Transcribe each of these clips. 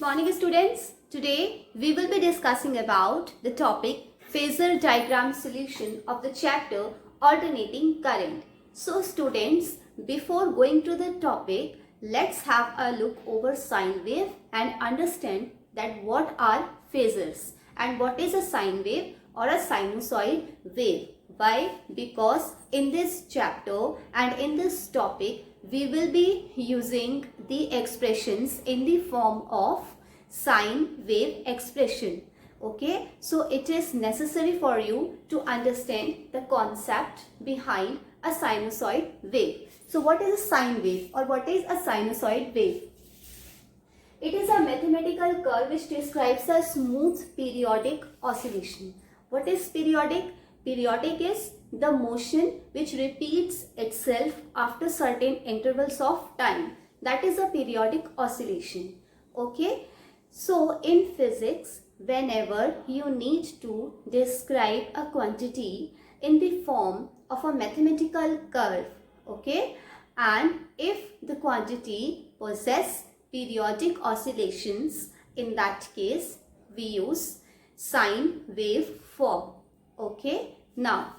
morning students. Today we will be discussing about the topic phasor diagram solution of the chapter alternating current. So students, before going to the topic, let's have a look over sine wave and understand that what are phasors and what is a sine wave or a sinusoid wave. Why? Because in this chapter and in this topic we will be using the expressions in the form of sine wave expression. Okay, so it is necessary for you to understand the concept behind a sinusoid wave. So what is a sine wave or what is a sinusoid wave? It is a mathematical curve which describes a smooth periodic oscillation. What is periodic? Periodic is the motion which repeats itself after certain intervals of time. That is a periodic oscillation. Okay. So in physics, whenever you need to describe a quantity in the form of a mathematical curve, okay, and if the quantity possesses periodic oscillations, in that case we use sine wave form. Okay. Now,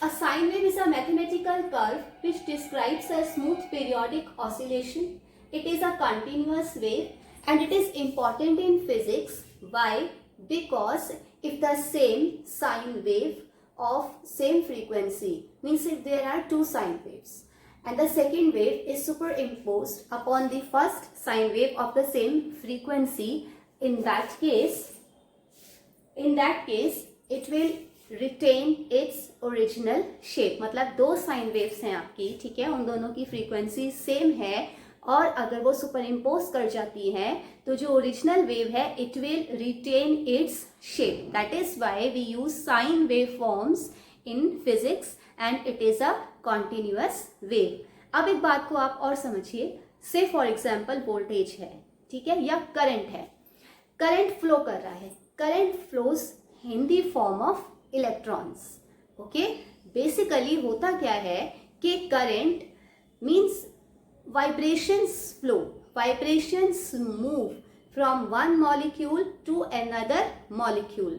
a sine wave is a mathematical curve which describes a smooth periodic oscillation. It is a continuous wave and it is important in physics. Why? Because if the same sine wave of same frequency, means if there are two sine waves and the second wave is superimposed upon the first sine wave of the same frequency, in that case it will retain its original shape. मतलब दो sine waves हैं आपकी, ठीक है, उन दोनों की frequency same है और अगर वो सुपर इम्पोज कर जाती है तो जो ओरिजिनल वेव है it will retain its shape. That is why we use sine wave forms in physics and it is a continuous wave. अब एक बात को आप और समझिए. से फॉर एग्जाम्पल वोल्टेज है, ठीक है, या करंट है. करंट फ्लो कर रहा है. Current flows in the form of electrons. Okay, basically होता क्या है कि current means vibrations flow, vibrations move from one molecule to another molecule,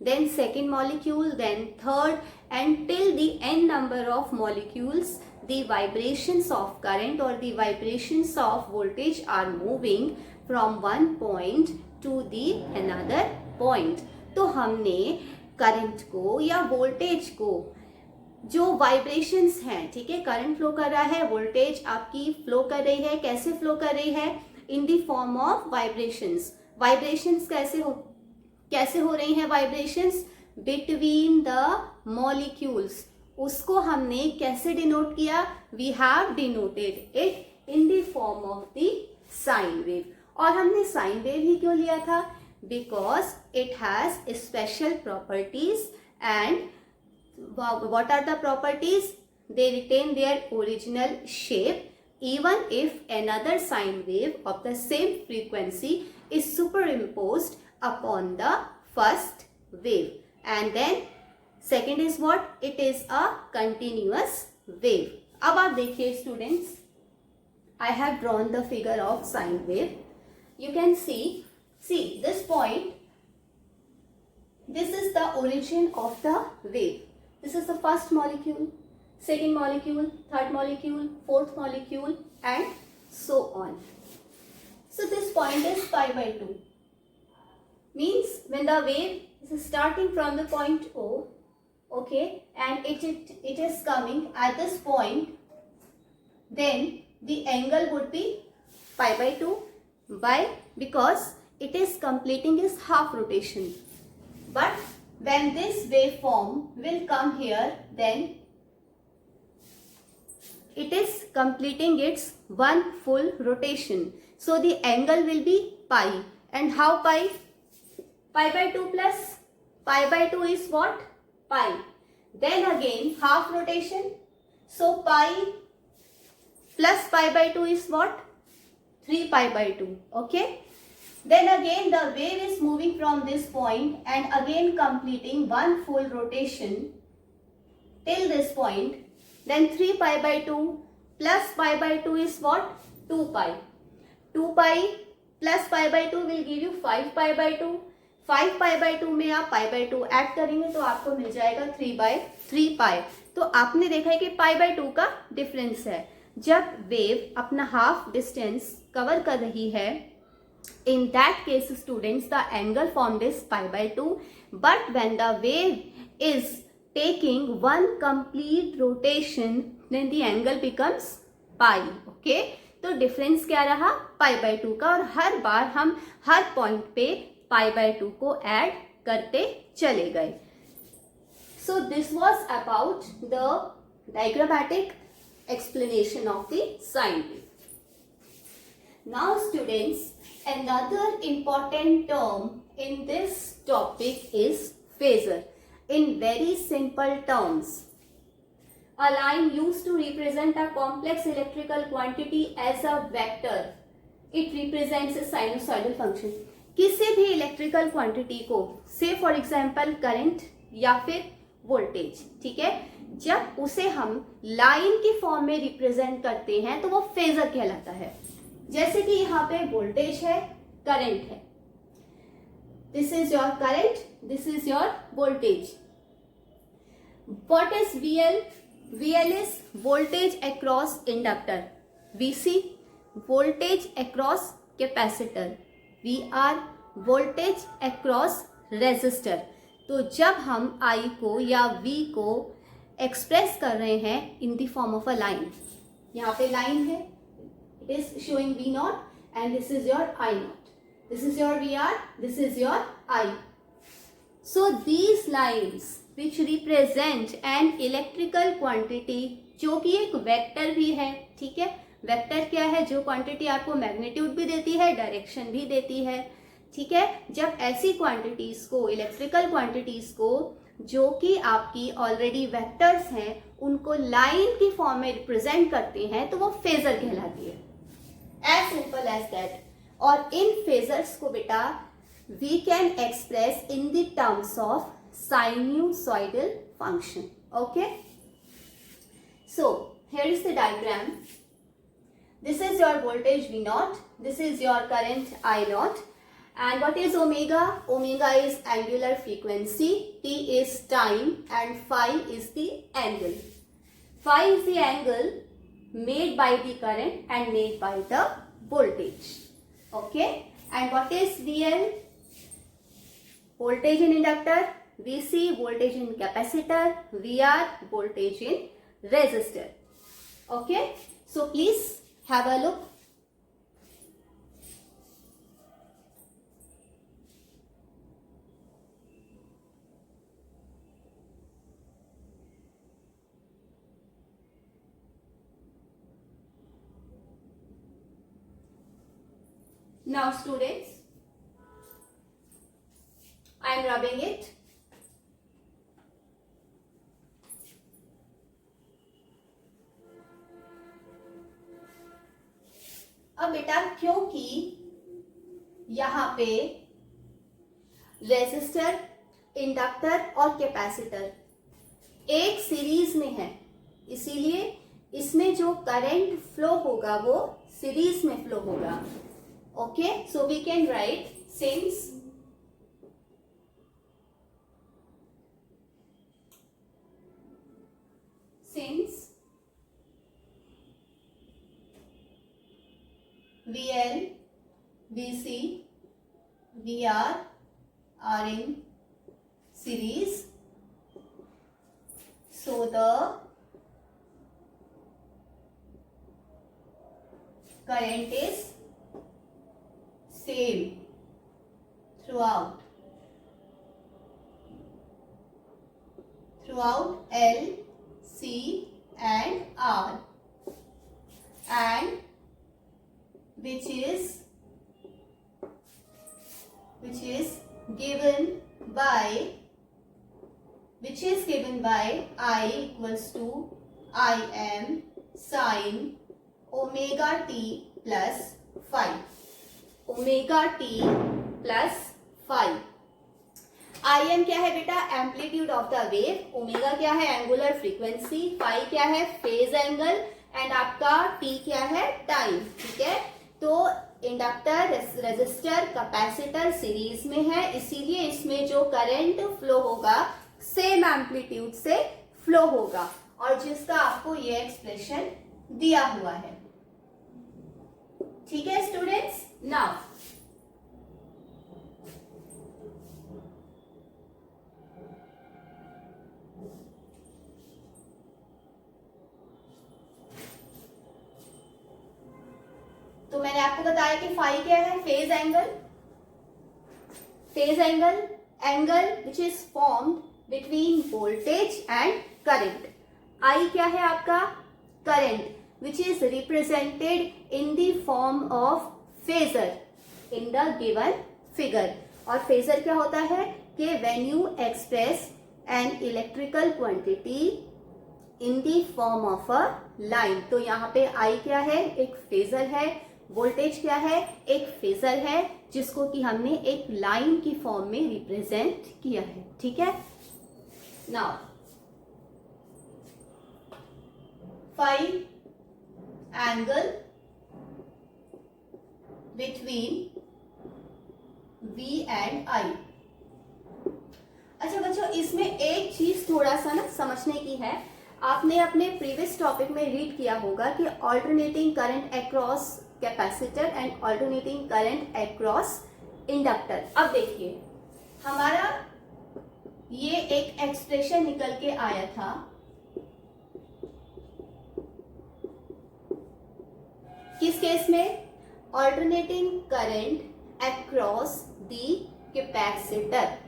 then second molecule, then third, and till the n number of molecules the vibrations of current or the vibrations of voltage are moving from one point to the another point. तो हमने current को या voltage को जो vibrations हैं, ठीक है, current flow कर रहा है, वोल्टेज आपकी फ्लो कर रही है. कैसे फ्लो कर रही है? In the form of vibrations. Vibrations कैसे हो रही हैं? Vibrations between the molecules. उसको हमने कैसे डिनोट किया? We have denoted it in the form of the sine wave. और हमने साइन वेव ही क्यों लिया था? Because it has special properties. And what are the properties? They retain their original shape even if another sine wave of the same frequency is superimposed upon the first wave. And then second is what? It is a continuous wave. अब आप देखिए students, I have drawn the figure of sine wave. You can see this point. This is the origin of the wave. This is the first molecule, second molecule, third molecule, fourth molecule, and so on. So this point is pi by 2. Means when the wave is starting from the point O, okay, and it is coming at this point, then the angle would be pi by 2. Why? Because it is completing its half rotation. But when this waveform will come here, then it is completing its one full rotation. So the angle will be pi. And how pi? Pi by 2 plus pi by 2 is what? Pi. Then again half rotation. So pi plus pi by 2 is what? 3 pi by 2. Okay. Then again the wave is moving from this point and again completing one full rotation till this point. Then 3 pi by 2 plus pi by 2 is what? 2 pi. 2 pi plus pi by two will give you 5 pi by two, 5 pi by two में आप pi by two add करेंगे तो आपको मिल जाएगा 3/3 पाई। तो आपने देखा है कि पाई बाई टू का डिफरेंस है। जब वेव अपना हाफ डिस्टेंस कवर कर रही है, in that case students the angle formed is pi by 2, but when the wave is taking one complete rotation then the angle becomes pi। okay, तो difference क्या रहा, pi by two का, और हर बार हम हर point पे पाई बाय टू को add करते चले गए। So this was about the diagrammatic explanation of the sine wave. Now students, another important term in this topic is phasor. In very simple terms, a line used to represent a complex electrical quantity as a vector. It represents a sinusoidal function. किसी भी electrical quantity को, से for example current या फिर voltage, ठीक है, जब उसे हम लाइन की फॉर्म में रिप्रेजेंट करते हैं तो वो फेजर कहलाता है। जैसे कि यहाँ पे वोल्टेज है, करंट है, this is your current, this is your voltage. What is VL? VL is voltage across inductor, VC voltage across capacitor, VR voltage across resistor। तो जब हम I को या V को एक्सप्रेस कर रहे हैं इन the form of a line, यहाँ पे लाइन है, it is showing V not and this is your I not, this is your VR, this is your I। So these lines which represent an electrical quantity, जो कि एक vector भी है, ठीक है। वेक्टर क्या है? जो क्वांटिटी आपको मैग्नीट्यूड भी देती है, डायरेक्शन भी देती है, ठीक है। जब ऐसी क्वांटिटीज को, इलेक्ट्रिकल क्वांटिटीज को, जो कि आपकी ऑलरेडी वेक्टर्स हैं, उनको लाइन की फॉर्म में रिप्रेजेंट करते हैं तो वो फेजर कहलाती है। As simple as that. और इन फेजर्स को बेटा we can express in the terms of sinusoidal function. Okay, so here is the diagram. This is your voltage V naught, this is your current I naught, and what is omega? Omega is angular frequency, T is time, and phi is the angle. Phi is the angle made by the current and made by the voltage. Okay, and what is VL? Voltage in inductor, VC voltage in capacitor, VR voltage in resistor. Okay, so please have a look. Now students, I am rubbing it. अब बेटा क्योंकि यहाँ पे resistor, inductor और capacitor एक series में है, इसीलिए इसमें जो करंट फ्लो होगा वो सीरीज में फ्लो होगा। Okay, so we can write since VL, VC, VR are in series, so the current is same throughout L, C and R, and which is given by I equals to Im sin omega t plus phi, omega t plus phi। Im क्या है बेटा? Amplitude of the wave. Omega क्या है? Angular frequency. Phi क्या है? Phase angle. And आपका t क्या है? टाइम। ठीक है, तो इंडक्टर, रेजिस्टर, कैपेसिटर सीरीज में है, इसीलिए इसमें जो करंट फ्लो होगा सेम एम्पलीट्यूड से फ्लो होगा, और जिसका आपको ये एक्सप्रेशन दिया हुआ है। ठीक है स्टूडेंट्स, नाउ तो मैंने आपको बताया कि फाई क्या है, phase angle. Phase angle, angle which is formed between voltage and current. I क्या है आपका, current which is represented in the form of phasor in the given figure. और फेजर क्या होता है कि when you express an electrical quantity in the form of a line. तो यहाँ पे आई क्या है, एक फेजर है, वोल्टेज क्या है, एक फेजर है, जिसको कि हमने एक लाइन की फॉर्म में रिप्रेजेंट किया है। ठीक है, now phi angle between V and I। अच्छा बच्चों, इसमें एक चीज थोड़ा सा ना समझने की है। आपने अपने प्रीवियस टॉपिक में रीड किया होगा कि alternating current across capacitor and alternating current across inductor. अब देखिए, हमारा ये एक एक्सप्रेशन निकल के आया था, किस केस में, alternating current across the capacitor.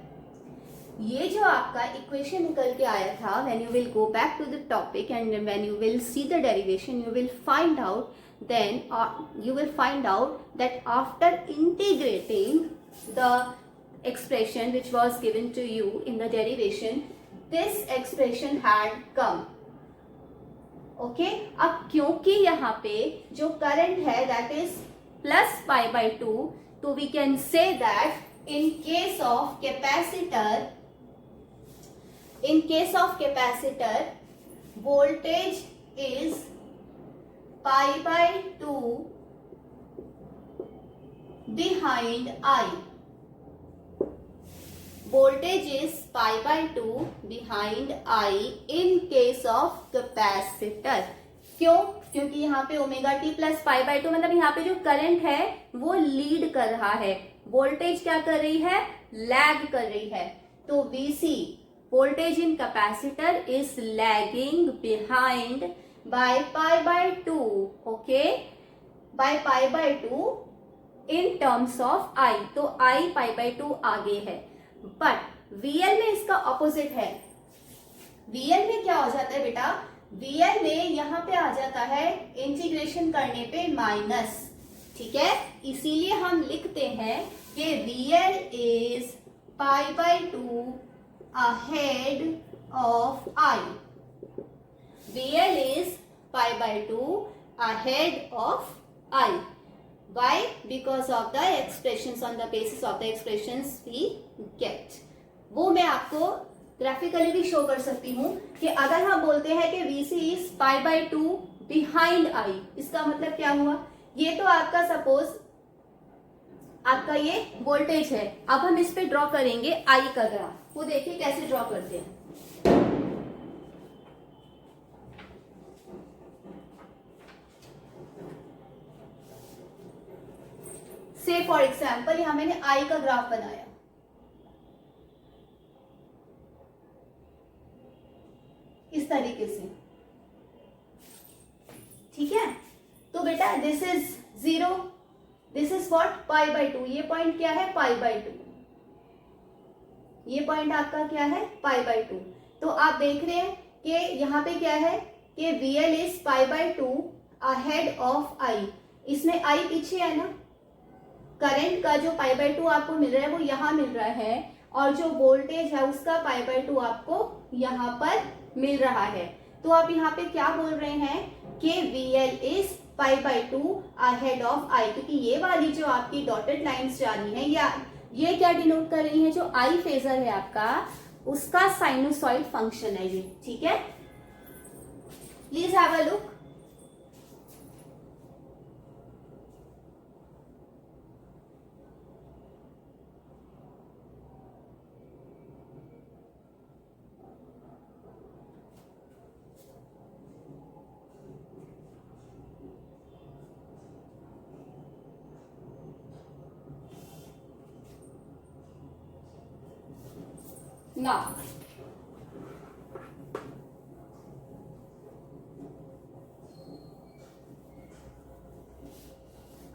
ये जो आपका इक्वेशन निकल के आया था, when you will go back to the topic and when you will see the derivation, you will find out then you will find out that after integrating the expression which was given to you in the derivation, this expression had come. Okay, अब क्योंकि यहाँ पे जो current है that is plus pi by 2, तो we can say that in case of capacitor voltage is pi by 2 behind I. Voltage is pi by 2 behind I in case of capacitor. क्यों? क्योंकि यहाँ पे omega T plus pi by 2 मतलब यहाँ पे जो current है वो लीड कर रहा है, वोल्टेज क्या कर रही है, लैग कर रही है। तो VC voltage in capacitor is lagging behind by pi by 2, okay, by pi by 2 in terms of I। तो I pi by 2 आगे है, but VL में इसका ऑपोजिट है। VL में क्या हो जाता है बेटा, VL में यहाँ पे आ जाता है इंटीग्रेशन करने पे माइनस। ठीक है, इसीलिए हम लिखते हैं कि VL is pi by 2 ahead of I। VL is pi by 2 ahead of I. Why? Because of the expressions, on the basis of the expressions we get. वो मैं आपको ग्राफिकली भी शो कर सकती हूँ कि अगर हम बोलते हैं कि VC is pi by 2 behind I, इसका मतलब क्या हुआ, ये तो आपका सपोज आपका ये वोल्टेज है। अब हम इस पे ड्रॉ करेंगे I का ग्राफ, वो देखिए कैसे ड्रॉ करते हैं। से फॉर एग्जाम्पल यहाँ मैंने I का ग्राफ बनाया, इस तरीके से। ठीक है, तो बेटा this is 0, this is what, pi by 2। ये पॉइंट क्या है, पाई बाई 2। ये पॉइंट आपका क्या है, पाई बाई 2। तो आप देख रहे हैं कि यहाँ पे क्या है कि VL is pi by 2 ahead of I। इसमें I पीछे है ना, करंट का जो पाई बाई 2 आपको मिल रहा है वो यहाँ मिल रहा है, और जो वोल्टेज है उसका पाई बाई 2 आपको यहाँ पर मिल रहा है। तो आप यहाँ पे क्या बोल रहे हैं कि VL is pi by 2 ahead of I, क्योंकि ये वाली जो आपकी डॉटेड लाइंस जा रही है या ये क्या डिनोट कर रही है, जो I फेजर है आपका उसका साइनोसॉइड फंक्शन है ये। ठीक है, please have a look. Now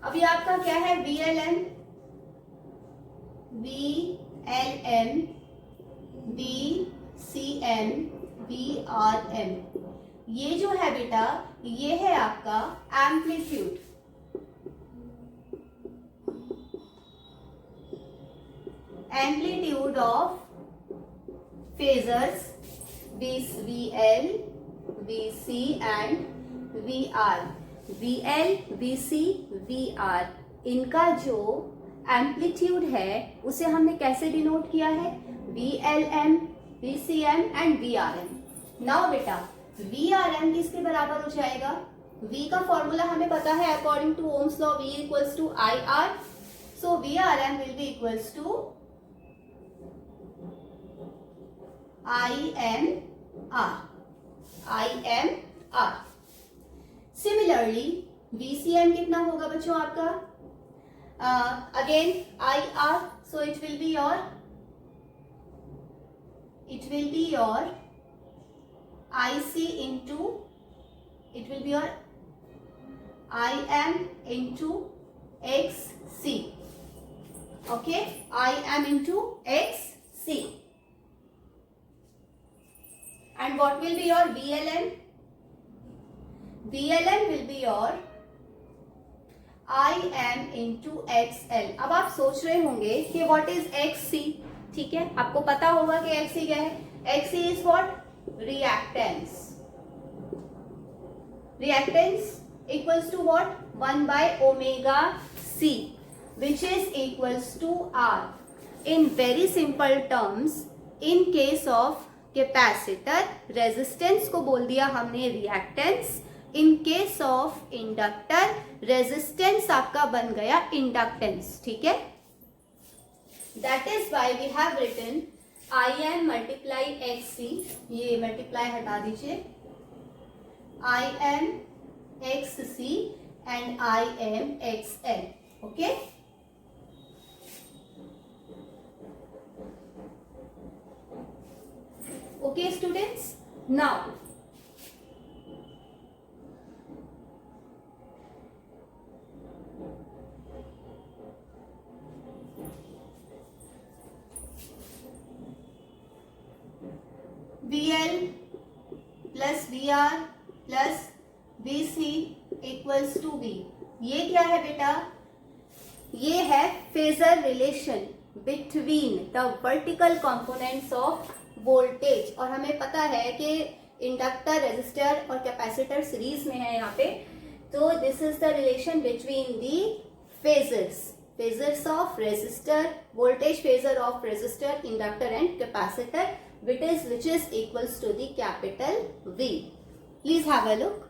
अभी आपका क्या है, VLN, VLM, VCM, VRM, ये जो है बेटा ये है आपका amplitude. Amplitude of phasors VL, VC and VR। VL, VC, VR, इनका जो एम्पलीट्यूड है उसे हमने कैसे डिनोट किया है, VLM, VCM and VRM। Now बेटा VRM किसके बराबर हो जाएगा, V का फॉर्मूला हमें पता है according to Ohm's law, V equals to IR, so VRM will be equals to IMR। Similarly VCM कितना होगा बच्चों आपका, again IR, so it will be your IC into, it will be your IM into XC, okay, IM into XC। and what will be your VLM? VLM will be your IM into XL। अब आप सोच रहे होंगे कि what is XC, ठीक है, आपको पता होगा कि XC क्या है, XC is what, reactance। reactance equals to what, 1 by omega C, which is equals to R। in very simple terms, in case of capacitor, resistance को बोल दिया हमने reactance, in case of inductor resistance आपका बन गया inductance, ठीक है। That is why we have written IM multiply XC, ये मल्टीप्लाई हटा दीजिए, IM XC and IM XL, okay. Okay students, now VL plus VR plus VC equals to V। ये क्या है बेटा, ये है phasor relation between the vertical components of voltage. और हमें पता है कि इंडक्टर, रेजिस्टर और कैपेसिटर सीरीज में है यहाँ पे, तो this is the relation between the phasors of resistor, voltage phasor of resistor, inductor and capacitor, which is equals to the capital V। Please have a look।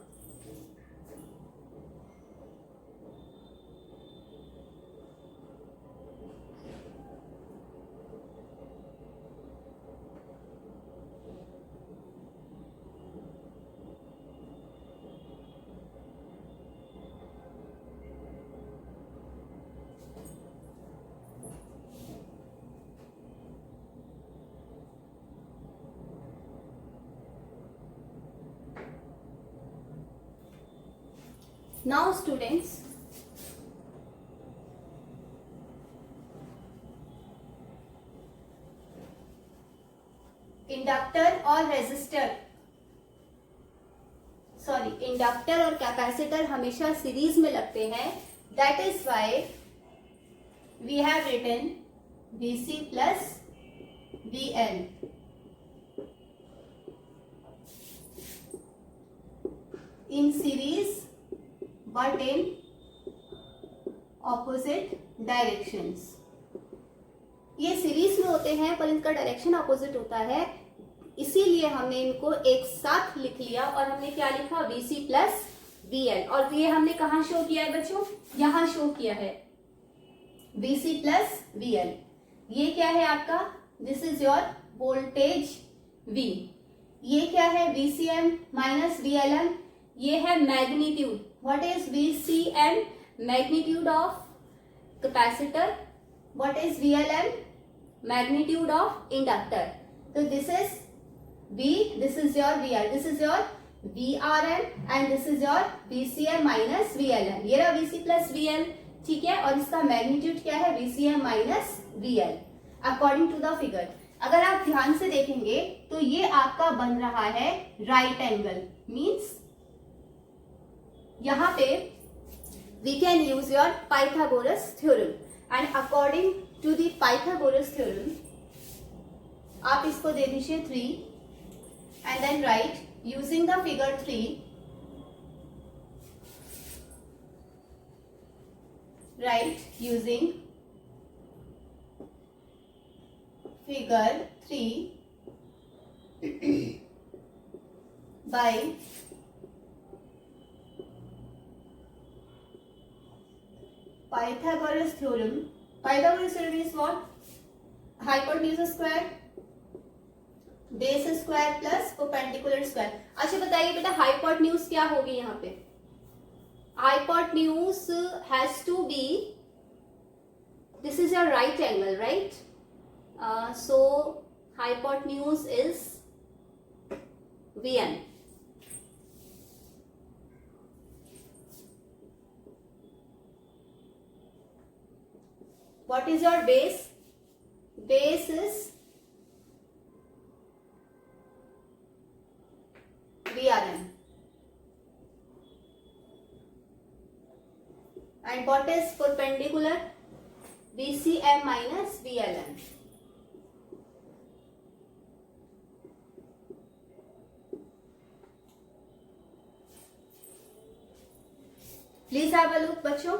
Now students, inductor और resistor, inductor और capacitor हमेशा series में लगते हैं। That is why we have written VC plus VL। In series but in opposite directions। ये series में होते हैं पर इनका डायरेक्शन अपोजिट होता है, इसीलिए हमने इनको एक साथ लिख लिया और हमने क्या लिखा, VC प्लस VL। और ये हमने कहाँ शो किया है बच्चों, यहाँ शो किया है VC प्लस VL। ये क्या है आपका, this is your voltage V। ये क्या है, VCM माइनस VLM, ये है magnitude. What is VCM? Magnitude of capacitor. What is VLM? Magnitude of inductor। तो this is V, this is your VR, this is your VRM and this is your VCM minus VLM. ये रहा VC plus VL, ठीक है. और इसका magnitude क्या है? VCM minus VL according to the figure. अगर आप ध्यान से देखेंगे तो ये आपका बन रहा है राइट एंगल. मीन्स यहां पे we can use your Pythagoras theorem and according to the Pythagoras theorem आप इसको दे दीजिए 3 and then write using the figure 3, write using figure 3 by Pythagoras theorem. Pythagoras theorem is what? Hypotenuse square, base square plus perpendicular square. अच्छा बताइए बेटा hypotenuse क्या होगी यहाँ पे? Hypotenuse has to be, this is your right angle, right? So hypotenuse is Vn. What is your base? Base is Vrm. And what is perpendicular? VCM minus VLM. Please have a look बच्चों.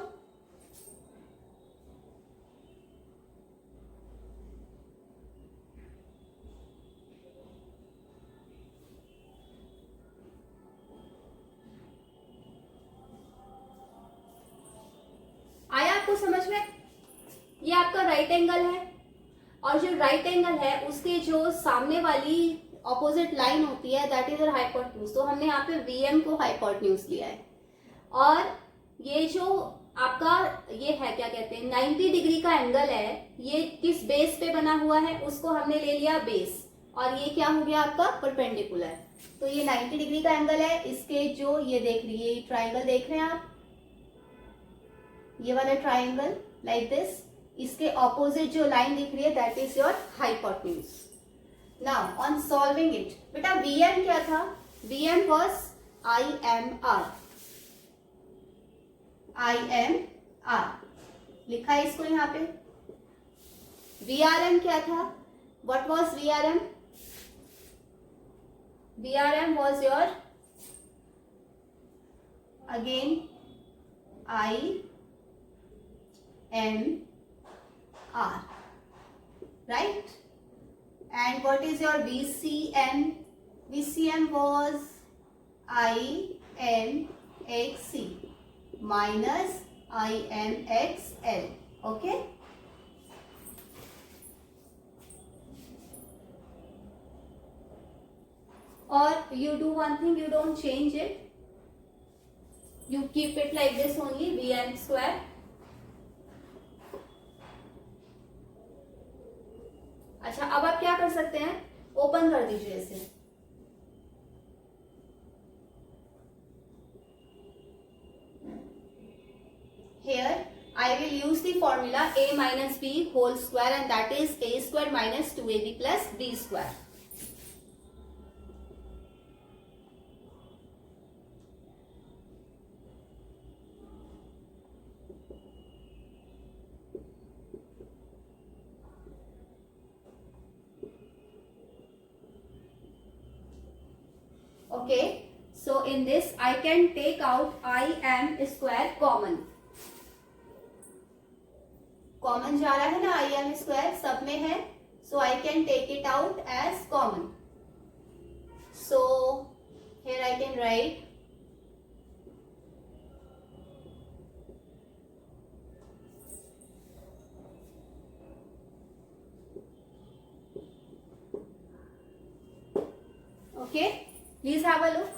आया आपको समझ में? ये आपका right angle है और जो राइट एंगल है उसके जो सामने वाली ऑपोजिट लाइन होती है दैट इज हाइपोटेन्यूज. तो हमने यहाँ पे VM को हाइपोटेन्यूज लिया है और ये जो आपका ये है क्या कहते हैं 90 डिग्री का एंगल है, ये किस बेस पे बना हुआ है उसको हमने ले लिया बेस और ये क्या हो गया आपका परपेंडिकुलर. तो ये 90 डिग्री का एंगल है. इसके जो ये देख लीजिए ट्राइंगल देख रहे हैं आप, ये वाला ट्राइंगल लाइक दिस, इसके ऑपोजिट जो लाइन दिख रही है that is your hypotenuse. Now on solving it बेटा VM क्या था? VM was IMR. IMR लिखा है इसको यहाँ पे. VRM क्या था? What was VRM? VRM was your again IMR, right? And what is your VCM? VCM was IMXC minus IMXL. Okay. Or you do one thing, you don't change it, you keep it like this only, Vm square. अच्छा अब आप क्या कर सकते हैं? Open कर दीजिए इसे. Here I will use the formula a minus b whole square and that is a square minus 2ab plus b square. Okay, so in this I can take out IM square common. Common जा रहा है ना, IM square सब में है, so I can take it out as common. So here I can write okay, please have a look.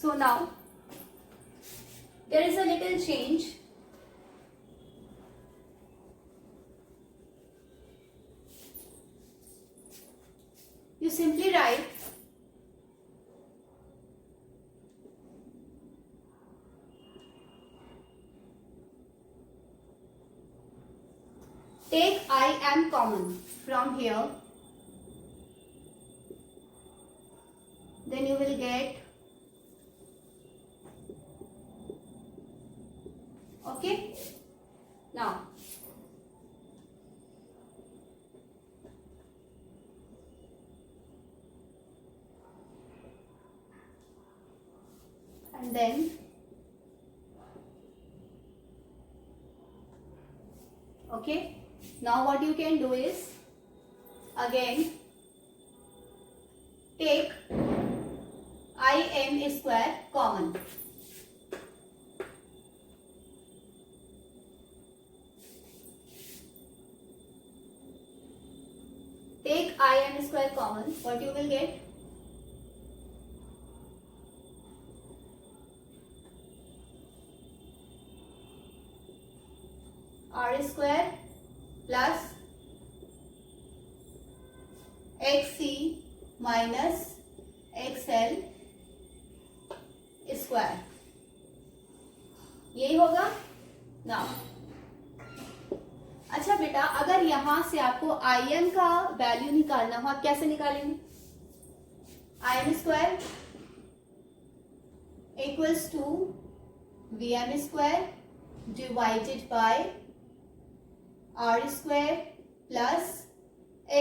So now there is a little change. You simply write take I am common from here, then you will get, okay. Now and then okay, now what you can do is again take I m square common. Take I m square common, what you will get? R square plus xc minus xl square, यही होगा ना। अच्छा बेटा, अगर यहां से आपको I am का वैल्यू निकालना हो, आप कैसे निकालेंगे? I M square equals to V M square divided by R square plus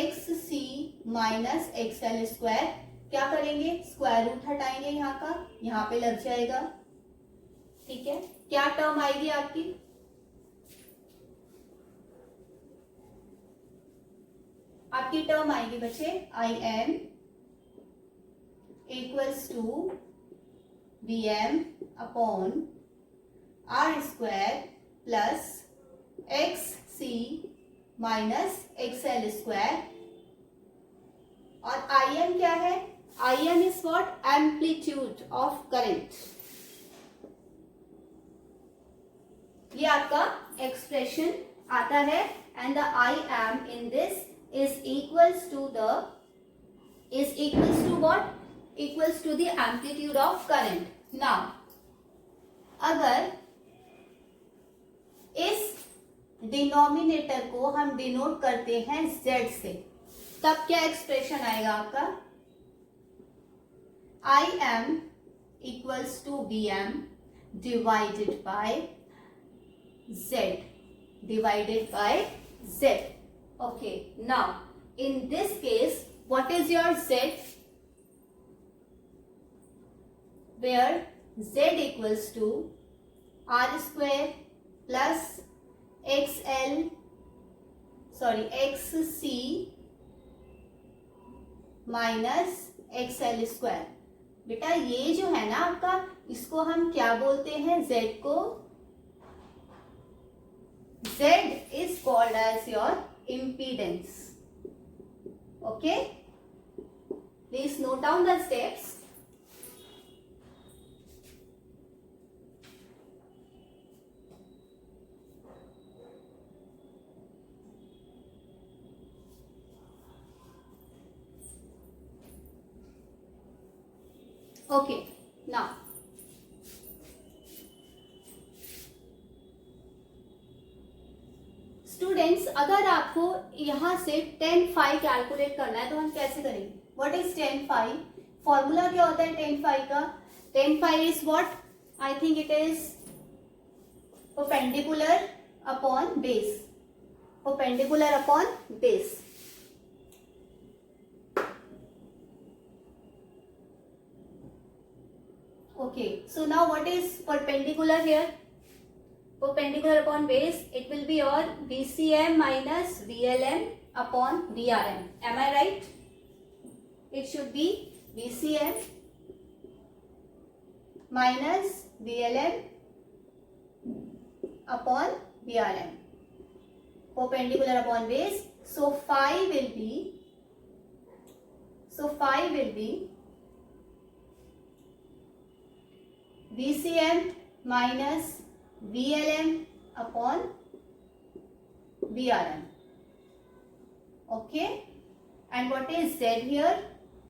X C minus X L square. क्या करेंगे? स्क्वायर रूट हटाएंगे यहाँ का, यहाँ पे लग जाएगा, ठीक है। क्या टर्म आएगी आपकी? आपकी टर्म आएगी बच्चे I M equals to V M upon R square plus X C minus X L square. और आई एम क्या है? I M is what? Amplitude of current. ये आपका एक्सप्रेशन आता है and the I M in this is equals to what? Equals to the amplitude of current. Now अगर इस denominator को हम डिनोट करते हैं z से, तब क्या एक्सप्रेशन आएगा आपका? I M equals to B M divided by z, divided by z. Okay, now in this case what is your z? Where z equals to r square plus xc minus xl square. बेटा ये जो है ना आपका, इसको हम क्या बोलते हैं? z को, z is called as your impedance. Okay, please note down the steps. Okay, now students, अगर आपको यहां से tan phi कैलकुलेट करना है तो हम कैसे करेंगे? What is tan phi? Formula क्या होता है tan phi का? tan phi is what? I think it is perpendicular upon base, perpendicular upon base. Okay, so now what is perpendicular here? Perpendicular upon base, it will be your VCM minus VLM upon VRM. Am I right? It should be VCM minus VLM upon VRM. Perpendicular upon base. So phi will be VCM minus VLM upon VRM. Okay, and what is Z here?